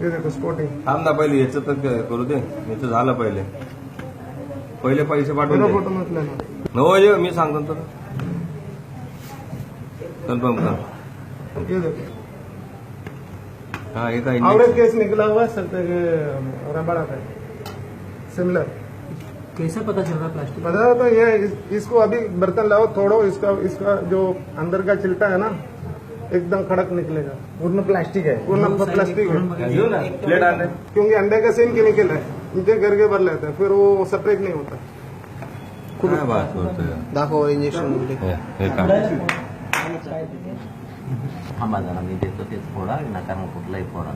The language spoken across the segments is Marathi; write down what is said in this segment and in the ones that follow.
ये देखो स्पोर्टिंग. थांब ना पहिले याचं तर करू दे. याचं झालं पहिले पैसे पाठवून दे. फोटो म्हटलं ना. हो ये मी सांगतो तर कन्फर्म कर. ये देखो हा हे काय और एक केस निकला हुआ है सर रबड़ा का सिमिलर. कैसे पता चल रहा प्लास्टिक? पता है तो ये इसको अभी बर्तन लाओ तोड़ो, इसका जो अंदर का चिल्टा है ना एकदम कड़क निकलेगा. पूर्ण प्लास्टिक है. पूर्ण प्लास्टिक है घेऊ ना प्लेट आणले. क्योंकि अंडे का सेम केमिकल है, नीचे करके भर लेते हैं, फिर वो सेपरेट नहीं होता. काय बात करतोय. दाखव इंजेक्शन. हे काय थांबा जरा मी देतो ते फोडा नका मग कुठलाही फोडा.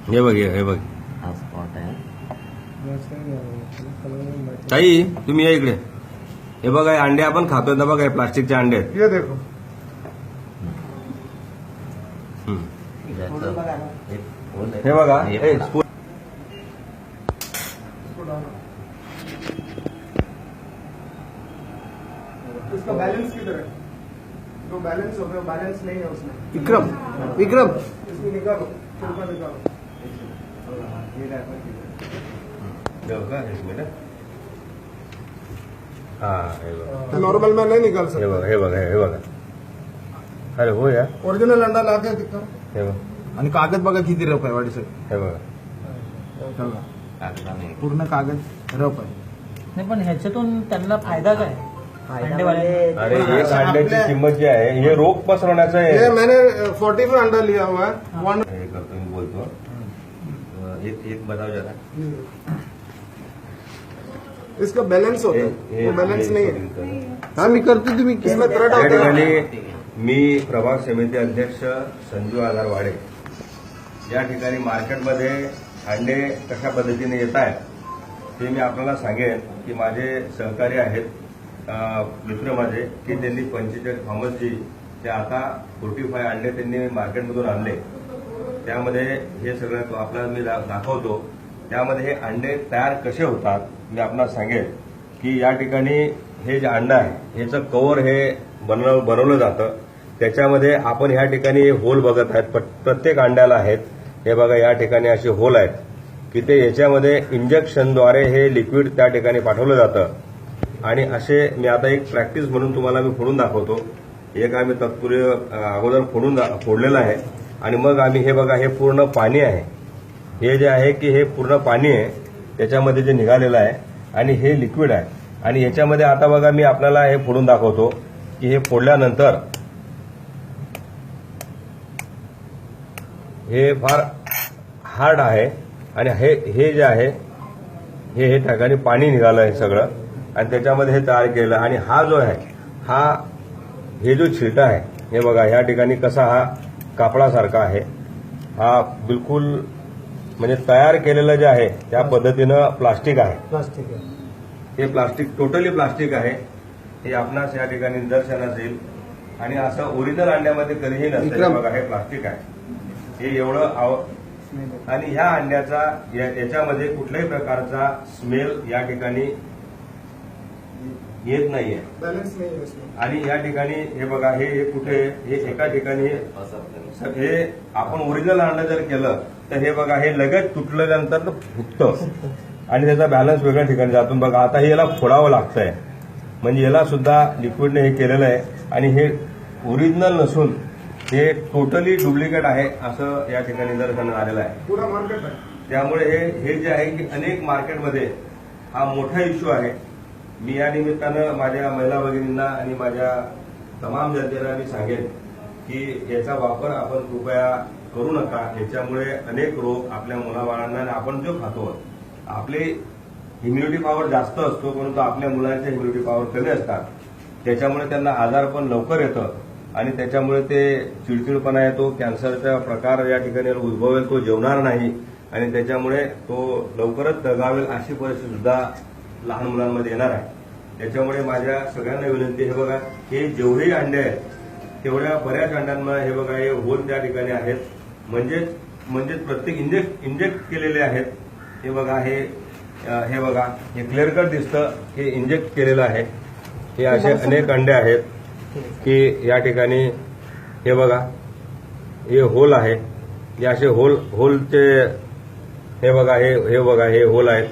हे बघ हे बघ हा स्पॉट आहे. ताई तुम्ही या इकडे. हे बघा हे अंडे आपण खातोय ना बघा हे प्लास्टिकचे अंडे आहेत. ये देखो हे बघा हे हे फोडा. इसका बैलेंस किधर है? जो बैलेंस होता है बैलेंस नहीं है उसमें. विक्रम इसको निकालो, छिलका निकालो. हा हे बघा तो नॉर्मल में नहीं निकाल हे सकते. बघा हे बघा हे बघा. अरे हो या ओरिजिनल अंडा ला के दिखा. हे बघा आणि कागद बघा किती रफ आहे वाढीचं. हे बघा. कागदाने पूर्ण कागद रफ आहे. नाही पण ह्याच्यातून त्यांना फायदा काय? अंडेवाले अरे एक अंड्याची किंमत जी आहे हे रोग पसरवण्याचं ये आहे. मैंने 40 में अंडा लिया हुआ है. हे करतो मी बोलतो. एक बताओ जरा. इसका बैलेंस होता है, वो बैलेंस नहीं है. हा मी करतो तुम्ही इसमें थ्रेड या होता है. ठिकाणी मी प्रभाग समिती अध्यक्ष संजू आधारवाडे या ठिकाणी मार्केटमध्ये अंडे कशा पद्धतीने येत आहेत ते मी आपल्याला सांगेन की माझे सहकारी आहेत मित्र माझे की त्यांनी 45 थॉमसजी ते आता 45 अंडे त्यांनी मार्केटमधून आणले. त्यामध्ये हे सगळं आपल्याला मी दाखवतो. त्यामध्ये हे अंडे तयार कसे होतात मी आपल्याला सांगेन की या ठिकाणी हे जे अंडा आहे याचं कव्हर हे बनवलं जातं. त्याच्यामध्ये आपण ह्या ठिकाणी होल बघत आहेत. प्रत्येक अंड्याला आहेत. हे बघा या ठिकाणी असे होल आहेत की ते याच्यामध्ये इंजेक्शनद्वारे हे लिक्विड त्या ठिकाणी पाठवलं जातं. आणि असे मी आता एक प्रॅक्टिस म्हणून तुम्हाला मी फोडून दाखवतो. एक आम्ही तत्पूर्वी अगोदर फोडलेलं आहे आणि मग आम्ही हे बघा हे पूर्ण पाणी आहे. हे जे आहे की हे पूर्ण पाणी आहे त्याच्यामध्ये जे निघालेलं आहे आणि हे लिक्विड आहे. आणि याच्यामध्ये आता बघा मी आपल्याला हे फोडून दाखवतो की हे फोडल्यानंतर हे फार हार्ड आहे आणि हे जे आहे हे ठिकाणी पाणी निघालं आहे सगळं आणि त्याच्यामध्ये हे तयार केलं. आणि हा जो आहे हे जो छिलटा आहे हे बघा ह्या ठिकाणी कसा हा कापडासारखा आहे. हा बिलकुल म्हणजे तयार केलेलं जे आहे त्या पद्धतीनं प्लास्टिक आहे. प्लास्टिक आहे. हे प्लास्टिक टोटली प्लास्टिक आहे. हे आपणास या ठिकाणी निदर्शनास येईल. आणि असं ओरिजिनल अंड्यामध्ये कधीही नसतं. बघा हे प्लास्टिक आहे. हे एवढं आणि ह्या अंड्याचा याच्यामध्ये कुठल्याही प्रकारचा स्मेल या ठिकाणी येत नाहीये. बैलेंस नहीं है इसमें. आणि या ठिकाणी हे बघा हे कुठे हे एका ठिकाणी हे आपण ओरिजिनल अंडा जर केलं तर हे बघा हे लगेच तुटल्यानंतर फुटतं आणि त्याचा बॅलन्स वेगळ्या ठिकाणी जातून बघा आता हे याला फोडावं लागतंय. म्हणजे याला सुद्धा लिक्विडने हे केलेलं आहे आणि हे ओरिजिनल नसून हे टोटली डुप्लिकेट आहे असं या ठिकाणी निदर्शनास आलेलं आहे. पूरा मार्केट है. त्यामुळे हे जे आहे की अनेक मार्केटमध्ये हा मोठा इश्यू आहे. मी या निमित्तानं माझ्या महिला भगिनींना आणि माझ्या तमाम जनतेला मी सांगेन की याचा वापर आपण कृपया करू नका. याच्यामुळे अनेक रोग आपल्या मुलाबाळांना आणि आपण जो खातो आपले इम्युनिटी पॉवर जास्त असतो परंतु आपल्या मुलांच्या इम्युनिटी पॉवर कमी असतात. त्याच्यामुळे त्यांना आजार पण लवकर येतं आणि त्याच्यामुळे ते चिडचिडपणा येतो. कॅन्सरचा प्रकार या ठिकाणी उद्भवेल. तो जेवणार नाही आणि त्याच्यामुळे तो लवकरच दगावेल अशी परिस्थिती सुद्धा लहान मुलांमध्ये येणार आहे. त्याच्यामुळे माझ्या सगळ्यांना विनंती हे बघा हे जेवढे अंडे आहेत तेवढ्या बऱ्याच अंड्यांना हे बघा हे होल त्या ठिकाणी आहेत. म्हणजेच प्रत्येक इंजेक्ट केलेले आहेत. हे बघा हे बघा हे क्लिअर कट दिसतं हे इंजेक्ट केलेलं आहे. हे असे अनेक अंडे आहेत की या ठिकाणी हे बघा हे होल आहे हे असे होलचे हे बघा हे होल आहेत.